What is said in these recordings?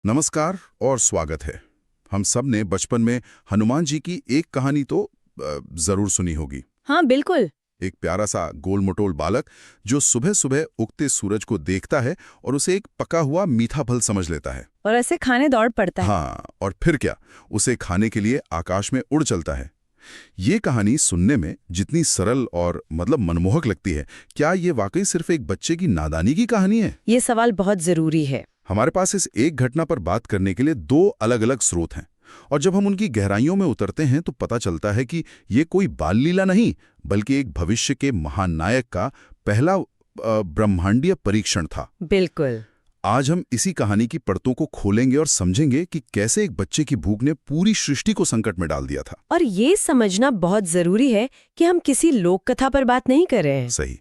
नमस्कार और स्वागत है। हम सब ने बचपन में हनुमान जी की एक कहानी तो जरूर सुनी होगी। हाँ बिल्कुल। एक प्यारा सा गोल-मटोल बालक जो सुबह सुबह उगते सूरज को देखता है और उसे एक पका हुआ मीठा फल समझ लेता है। और ऐसे खाने दौड़ पड़ता है। हाँ, और फिर क्या, उसे खाने के लिए आकाश में उड़ चलता है। ये कहानी सुनने में जितनी सरल और मनमोहक लगती है, क्या ये वाकई सिर्फ एक बच्चे की नादानी की कहानी है? ये सवाल बहुत जरूरी है। हमारे पास इस एक घटना पर बात करने के लिए दो अलग-अलग स्रोत हैं, और जब हम उनकी गहराइयों में उतरते हैं तो पता चलता है कि ये कोई बाल लीला नहीं, बल्कि एक भविष्य के महान नायक का पहला ब्रह्मांडीय परीक्षण था। बिल्कुल। आज हम इसी कहानी की परतों को खोलेंगे और समझेंगे कि कैसे एक बच्चे की भूख ने पूरी सृष्टि को संकट में डाल दिया था। और ये समझना बहुत जरूरी है कि हम किसी लोक कथा पर बात नहीं कर रहे हैं। सही,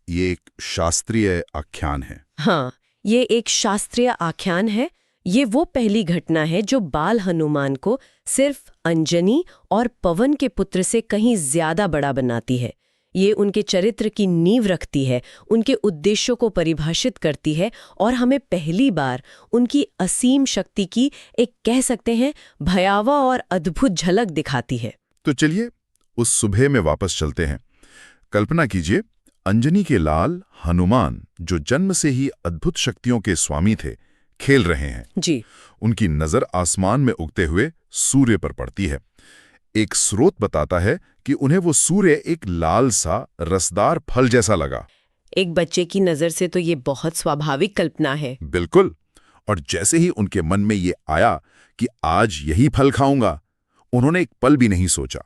ये एक शास्त्रीय आख्यान है। हाँ, ये एक शास्त्रीय आख्यान है। ये वो पहली घटना है जो बाल हनुमान को सिर्फ अंजनी और पवन के पुत्र से कहीं ज्यादा बड़ा बनाती है। ये उनके चरित्र की नींव रखती है, उनके उद्देश्यों को परिभाषित करती है और हमें पहली बार उनकी असीम शक्ति की एक कह सकते हैं भयावह और अद्भुत झलक दिखाती है। तो चलिए उस सुबह में वापस चलते हैं। कल्पना कीजिए, अंजनी के लाल हनुमान, जो जन्म से ही अद्भुत शक्तियों के स्वामी थे, खेल रहे हैं। जी। उनकी नजर आसमान में उगते हुए सूर्य पर पड़ती है। एक स्रोत बताता है कि उन्हें वो सूर्य एक लाल सा रसदार फल जैसा लगा। एक बच्चे की नजर से तो ये बहुत स्वाभाविक कल्पना है। बिल्कुल। और जैसे ही उनके मन में ये आया कि आज यही फल खाऊंगा, उन्होंने एक पल भी नहीं सोचा।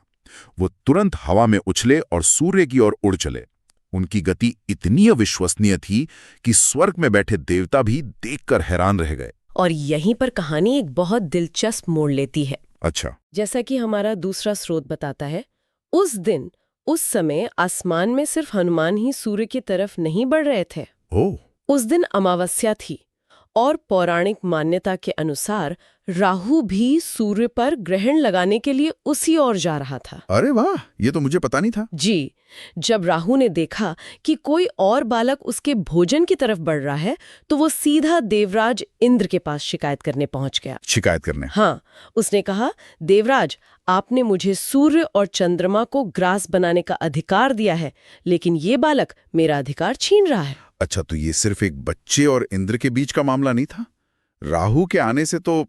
वो तुरंत हवा में उछले और सूर्य की ओर उड़ चले। उनकी गति इतनी अविश्वसनीय थी कि स्वर्ग में बैठे देवता भी देखकर हैरान रह गए। और यहीं पर कहानी एक बहुत दिलचस्प मोड़ लेती है। अच्छा। जैसा कि हमारा दूसरा स्रोत बताता है, उस दिन उस समय आसमान में सिर्फ हनुमान ही सूर्य की तरफ नहीं बढ़ रहे थे। ओह। उस दिन अमावस्या थी और पौराणिक मान्यता के अनुसार राहु भी सूर्य पर ग्रहण लगाने के लिए उसी ओर जा रहा था। अरे वाह, ये तो मुझे पता नहीं था। जी। जब राहु ने देखा कि कोई और बालक उसके भोजन की तरफ बढ़ रहा है, तो वो सीधा देवराज इंद्र के पास शिकायत करने पहुंच गया। शिकायत करने? हाँ, उसने कहा, देवराज, आपने मुझे सूर्य और चंद्रमा को ग्रास बनाने का अधिकार दिया है, लेकिन ये बालक मेरा अधिकार छीन रहा है। अच्छा, तो ये सिर्फ एक बच्चे और इंद्र के बीच का मामला नहीं था। राहु के आने से तो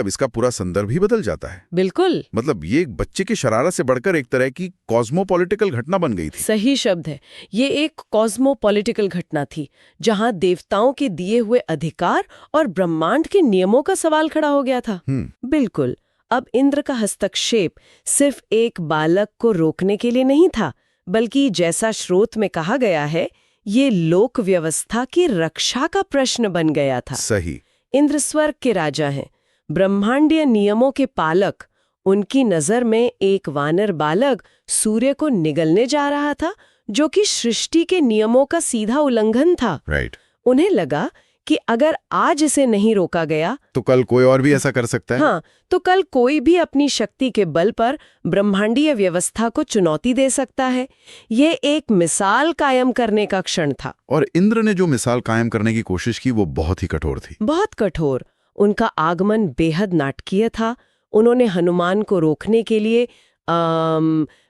इसका पूरा संदर्भ ही बदल जाता है। बिल्कुल। ये एक बच्चे की शरारत से बढ़कर एक तरह की कॉस्मोपॉलिटिकल घटना बन गई थी। सही शब्द है। ये एक कॉस्मोपॉलिटिकल घटना थी, जहां देवताओं के दिए हुए अधिकार और ब्रह्मांड के नियमों का सवाल खड़ा हो गया था। बिल्कुल। अब इंद्र का हस्तक्षेप सिर्फ एक बालक को रोकने के लिए नहीं था, बल्कि जैसा स्रोत में कहा गया है, ये लोक व्यवस्था की रक्षा का प्रश्न बन गया था। सही। इंद्र स्वर्ग के राजा हैं, ब्रह्मांडीय नियमों के पालक। उनकी नजर में एक वानर बालक सूर्य को निगलने जा रहा था, जो कि सृष्टि के नियमों का सीधा उल्लंघन था। राइट। उन्हें लगा कि अगर आज इसे नहीं रोका गया तो कल कोई और भी ऐसा कर सकता है। हाँ, तो कल कोई भी अपनी शक्ति के बल पर ब्रह्मांडीय व्यवस्था को चुनौती दे सकता है। ये एक मिसाल कायम करने का क्षण था। और इंद्र ने जो मिसाल कायम करने की कोशिश की, वो बहुत ही कठोर थी। बहुत कठोर। उनका आगमन बेहद नाटकीय था। उन्होंने हनुमान को रोकने के लिए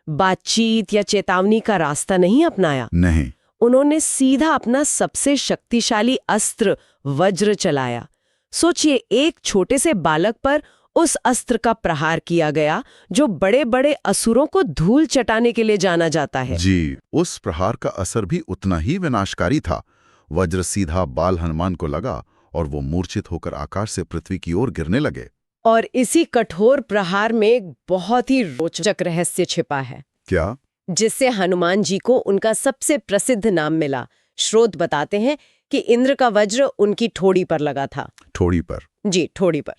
बातचीत या चेतावनी का रास्ता नहीं अपनाया। नहीं, उन्होंने सीधा अपना सबसे शक्तिशाली अस्त्र वज्र चलाया। सोचिए, एक छोटे से बालक पर उस अस्त्र का प्रहार किया गया, जो बड़े बड़े असुरों को धूल चटाने के लिए जाना जाता है। जी, उस प्रहार का असर भी उतना ही विनाशकारी था। वज्र सीधा बाल हनुमान को लगा और वो मूर्छित होकर आकाश से पृथ्वी की ओर गिरने लगे। और इसी कठोर प्रहार में एक बहुत ही रोचक रहस्य छिपा है। क्या? जिससे हनुमान जी को उनका सबसे प्रसिद्ध नाम मिला। स्रोत बताते हैं कि इंद्र का वज्र उनकी ठोड़ी पर लगा था। ठोड़ी पर? जी, ठोड़ी पर।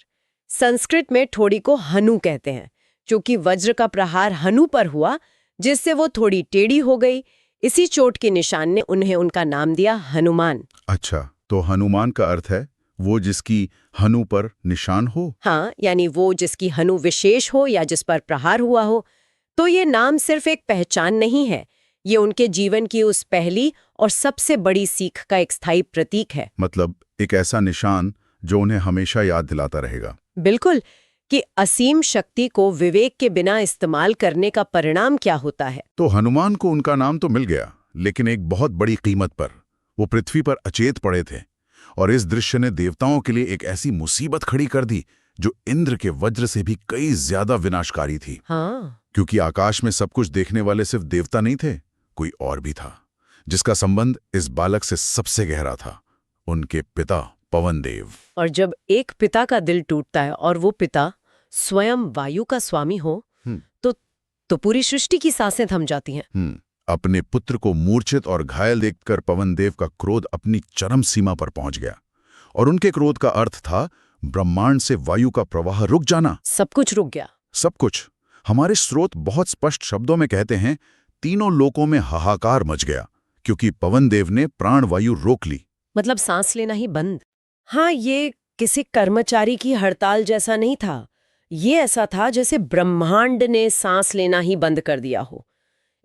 संस्कृत में ठोड़ी को हनु कहते हैं, क्योंकि वज्र का प्रहार हनु पर हुआ, जिससे वो थोड़ी टेढ़ी हो गई। इसी चोट के निशान ने उन्हें उनका नाम दिया हनुमान। अच्छा, तो हनुमान का अर्थ है वो जिसकी हनु पर निशान हो? हाँ, यानी वो जिसकी हनु विशेष हो या जिस पर प्रहार हुआ हो। तो ये नाम सिर्फ एक पहचान नहीं है, ये उनके जीवन की उस पहली और सबसे बड़ी सीख का एक स्थायी प्रतीक है। एक ऐसा निशान जो उन्हें हमेशा याद दिलाता रहेगा। बिल्कुल, कि असीम शक्ति को विवेक के बिना इस्तेमाल करने का परिणाम क्या होता है। तो हनुमान को उनका नाम तो मिल गया, लेकिन एक बहुत बड़ी कीमत पर। वो पृथ्वी पर अचेत पड़े थे, और इस दृश्य ने देवताओं के लिए एक ऐसी मुसीबत खड़ी कर दी जो इंद्र के वज्र से भी कई ज्यादा विनाशकारी थी। हाँ, क्योंकि आकाश में सब कुछ देखने वाले सिर्फ देवता नहीं थे, कोई और भी था जिसका संबंध इस बालक से सबसे गहरा था, उनके पिता पवन देव। और जब एक पिता का दिल टूटता है और वो पिता स्वयं वायु का स्वामी हो, तो पूरी सृष्टि की सांसें थम जाती हैं। अपने पुत्र को मूर्छित और घायल देखकर पवन देव का क्रोध अपनी चरम सीमा पर पहुंच गया, और उनके क्रोध का अर्थ था ब्रह्मांड से वायु का प्रवाह रुक जाना। सब कुछ रुक गया। सब कुछ। हमारे स्रोत बहुत स्पष्ट शब्दों में कहते हैं, तीनों लोकों में हाहाकार मच गया, क्योंकि पवन देव ने प्राण वायु रोक ली। मतलब सांस लेना ही बंद। हाँ, ये किसी कर्मचारी की हड़ताल जैसा नहीं था। ये ऐसा था जैसे ब्रह्मांड ने सांस लेना ही बंद कर दिया हो।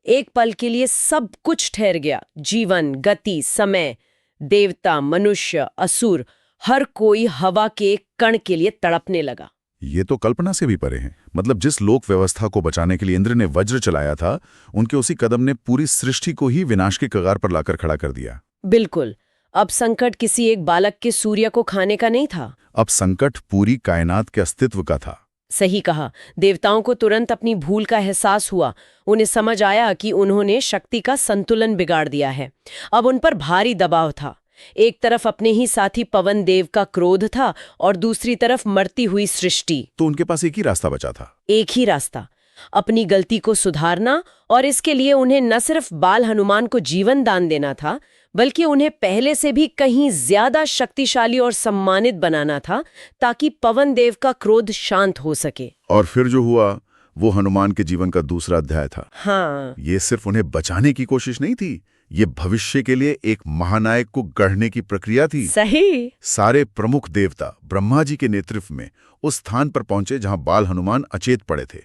एक पल के लिए सब कुछ ठहर गया। जीवन, गति, समय, देवता, मनुष्य, असुर, हर कोई हवा के कण के लिए तड़पने लगा। ये तो कल्पना से भी परे हैं। मतलब जिस लोक व्यवस्था को बचाने के लिए इंद्र ने वज्र चलाया था, उनके उसी कदम ने पूरी सृष्टि को ही विनाश के कगार पर लाकर खड़ा कर दिया। बिल्कुल। अब संकट किसी एक बालक के सूर्य को खाने का नहीं था। अब संकट पूरी कायनात के अस्तित्व का था। सही कहा। देवताओं को तुरंत अपनी भूल का एहसास हुआ। उन्हें समझ आया कि उन्होंने शक्ति का संतुलन बिगाड़ दिया है। अब उन पर भारी दबाव था। एक तरफ अपने ही साथी पवन देव का क्रोध था और दूसरी तरफ मरती हुई सृष्टि। तो उनके पास एक ही रास्ता बचा था। एक ही रास्ता, अपनी गलती को सुधारना, और इसके लिए उन्हें न सिर्फ बाल हनुमान को जीवन दान देना था, बल्कि उन्हें पहले से भी कहीं ज्यादा शक्तिशाली और सम्मानित बनाना था, ताकि पवन देव का क्रोध शांत हो सके। और फिर जो हुआ वो हनुमान के जीवन का दूसरा अध्याय था। हाँ, ये सिर्फ उन्हें बचाने की कोशिश नहीं थी, ये भविष्य के लिए एक महानायक को गढ़ने की प्रक्रिया थी। सही। सारे प्रमुख देवता ब्रह्मा जी के नेतृत्व में उस स्थान पर पहुंचे जहां बाल हनुमान अचेत पड़े थे।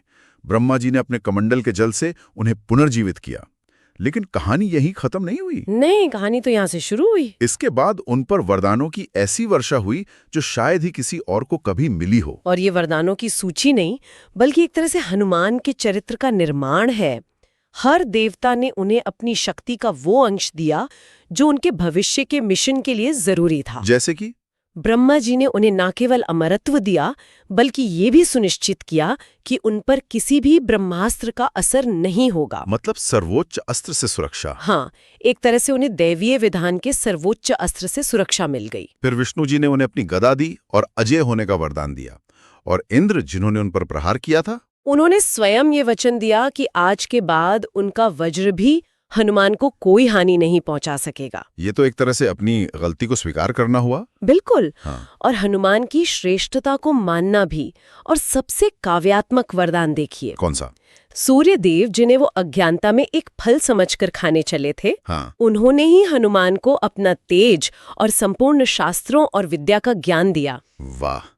ब्रह्मा जी ने अपने कमंडल के जल से उन्हें पुनर्जीवित किया। लेकिन कहानी यहीं खत्म नहीं हुई। नहीं, कहानी तो यहाँ से शुरू हुई। इसके बाद उन पर वरदानों की ऐसी वर्षा हुई जो शायद ही किसी और को कभी मिली हो। और ये वरदानों की सूची नहीं, बल्कि एक तरह से हनुमान के चरित्र का निर्माण है। हर देवता ने उन्हें अपनी शक्ति का वो अंश दिया जो उनके भविष्य के मिशन के लिए जरूरी था। जैसे कि ब्रह्मा जी ने उन्हें न केवल अमरत्व दिया, बल्कि ये भी सुनिश्चित किया कि उन पर किसी भी ब्रह्मास्त्र का असर नहीं होगा। मतलब सर्वोच्च अस्त्र से सुरक्षा। हाँ, एक तरह से उन्हें दैवीय विधान के सर्वोच्च अस्त्र से सुरक्षा मिल गई। फिर विष्णु जी ने उन्हें अपनी गदा दी और अजय होने का वरदान दिया। और इंद्र, जिन्होंने उन पर प्रहार किया था, उन्होंने स्वयं ये वचन दिया कि आज के बाद उनका वज्र भी हनुमान को कोई हानि नहीं पहुंचा सकेगा। ये तो एक तरह से अपनी गलती को स्वीकार करना हुआ। बिल्कुल। हाँ। और हनुमान की श्रेष्ठता को मानना भी। और सबसे काव्यात्मक वरदान देखिए। कौन सा? सूर्यदेव, जिन्हें वो अज्ञानता में एक फल समझकर खाने चले थे, हाँ। उन्होंने ही हनुमान को अपना तेज और संपूर्ण शास्त्रों और विद्या का ज्ञान दिया। वाह,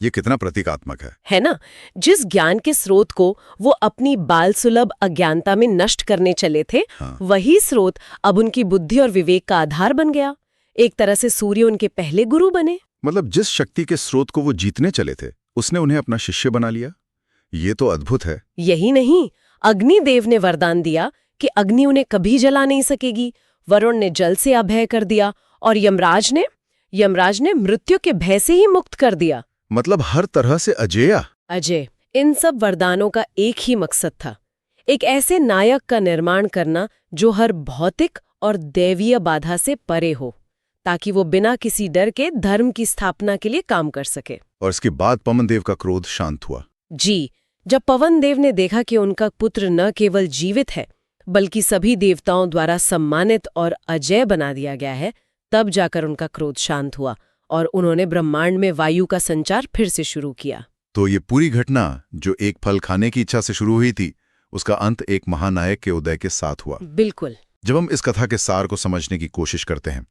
ये कितना प्रतीकात्मक है ना? जिस ज्ञान के स्रोत को वो अपनी बाल सुलभ अज्ञानता में नष्ट करने चले थे, हाँ। वही स्रोत अब उनकी बुद्धि और विवेक का आधार बन गया। एक तरह से सूर्य उनके पहले गुरु बने। मतलब जिस शक्ति के स्रोत को वो जीतने चले थे, उसने उन्हें अपना शिष्य बना लिया। ये तो अद्भुत है। यही नहीं, अग्निदेव ने वरदान दिया कि अग्नि उन्हें कभी जला नहीं सकेगी। वरुण ने जल से अभय कर दिया, और यमराज ने मृत्यु के भय से ही मुक्त कर दिया। मतलब हर तरह से अजय। इन सब वरदानों का एक ही मकसद था, एक ऐसे नायक का निर्माण करना जो हर भौतिक और दैवीय बाधा से परे हो, ताकि वो बिना किसी डर के धर्म की स्थापना के लिए काम कर सके। और इसके बाद पवन देव का क्रोध शांत हुआ। जी, जब पवन देव ने देखा कि उनका पुत्र न केवल जीवित है, बल्कि सभी देवताओं द्वारा सम्मानित और अजय बना दिया गया है, तब जाकर उनका क्रोध शांत हुआ और उन्होंने ब्रह्मांड में वायु का संचार फिर से शुरू किया। तो ये पूरी घटना जो एक फल खाने की इच्छा से शुरू हुई थी, उसका अंत एक महानायक के उदय के साथ हुआ। बिल्कुल। जब हम इस कथा के सार को समझने की कोशिश करते हैं,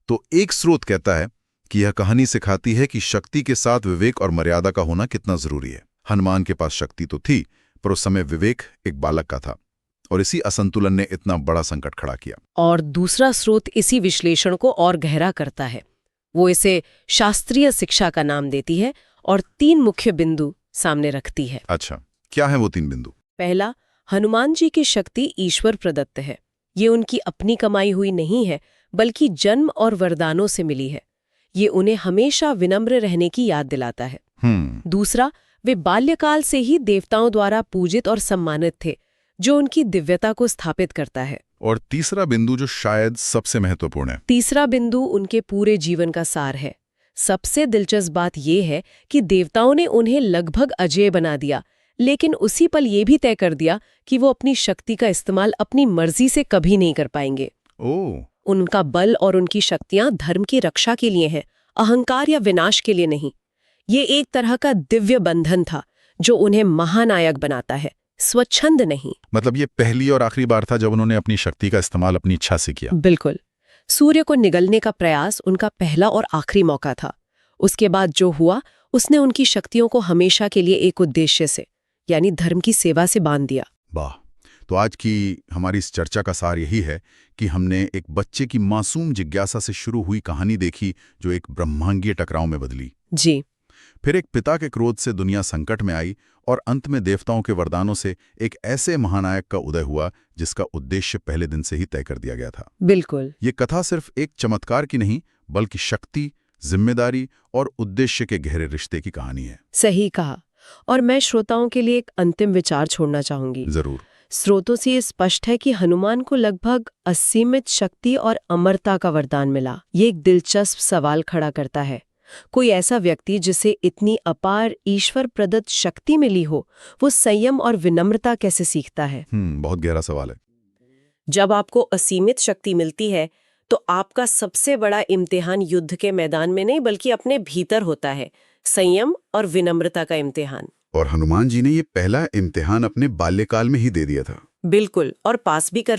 तो एक स्रोत कहता है कि यह कहानी सिखाती है कि शक्ति के साथ विवेक और मर्यादा का होना कितना जरूरी है। हनुमान के पास शक्ति तो थी, पर उस समय विवेक एक बालक का था, और इसी असंतुलन ने इतना बड़ा संकट खड़ा किया। और दूसरा स्रोत इसी विश्लेषण को और गहरा करता है। वो इसे शास्त्रीय शिक्षा का नाम देती है और 3 मुख्य बिंदु सामने रखती है। अच्छा, क्या है वो 3 बिंदु? पहला, हनुमान जी की शक्ति ईश्वर प्रदत्त है। ये उनकी अपनी कमाई हुई नहीं है, बल्कि जन्म और वरदानों से मिली है। ये उन्हें हमेशा विनम्र रहने की याद दिलाता है। दूसरा, वे बाल्यकाल से ही देवताओं द्वारा पूजित और सम्मानित थे, जो उनकी दिव्यता को स्थापित करता है। और तीसरा बिंदु जो शायद सबसे महत्वपूर्ण है। तीसरा बिंदु उनके पूरे जीवन का सार है। सबसे दिलचस्प बात यह है कि देवताओं ने उन्हें लगभग अजेय बना दिया, लेकिन उसी पल ये भी तय कर दिया कि वो अपनी शक्ति का इस्तेमाल अपनी मर्जी से कभी नहीं कर पाएंगे। उनका बल और उनकी शक्तियां धर्म की रक्षा के लिए हैं, अहंकार या विनाश के लिए नहीं। ये एक तरह का दिव्य बंधन था जो उन्हें महानायक बनाता है, स्वच्छंद नहीं। मतलब ये पहली और आखिरी बार था जब उन्होंने अपनी शक्ति का इस्तेमाल अपनी इच्छा से किया। बिल्कुल। सूर्य को निगलने का प्रयास उनका पहला और आखिरी मौका था। उसके बाद जो हुआ, उसने उनकी शक्तियों को हमेशा के लिए एक उद्देश्य से, यानी धर्म की सेवा से बांध दिया। वाह। तो आज की हमारी इस चर्चा का सार यही है कि हमने एक बच्चे की मासूम जिज्ञासा से शुरू हुई कहानी देखी जो एक ब्रह्मांडीय टकराव में बदली। जी। फिर एक पिता के क्रोध से दुनिया संकट में आई और अंत में देवताओं के वरदानों से एक ऐसे महानायक का उदय हुआ जिसका उद्देश्य पहले दिन से ही तय कर दिया गया था। बिल्कुल। ये कथा सिर्फ एक चमत्कार की नहीं, बल्कि शक्ति, जिम्मेदारी और उद्देश्य के गहरे रिश्ते की कहानी है। सही कहा। और मैं श्रोताओं के लिए एक अंतिम विचार छोड़ना चाहूंगी। जरूर। स्रोतों से ये स्पष्ट है कि हनुमान को लगभग असीमित शक्ति और अमरता का वरदान मिला। ये एक दिलचस्प सवाल खड़ा करता है। कोई ऐसा व्यक्ति जिसे इतनी अपार ईश्वर प्रदत्त शक्ति मिली हो, वो संयम और विनम्रता कैसे सीखता है? बहुत गहरा सवाल है। जब आपको असीमित शक्ति मिलती है, तो आपका सबसे बड़ा इम्तिहान युद्ध के मैदान में नहीं, बल्कि अपने भीतर होता है, संयम और विनम्रता का इम्तिहान। और हनुमान जी ने ये पहला इम्तिहान अपने बाल्यकाल में ही दे दिया था। बिल्कुल, और पास भी कर लिया।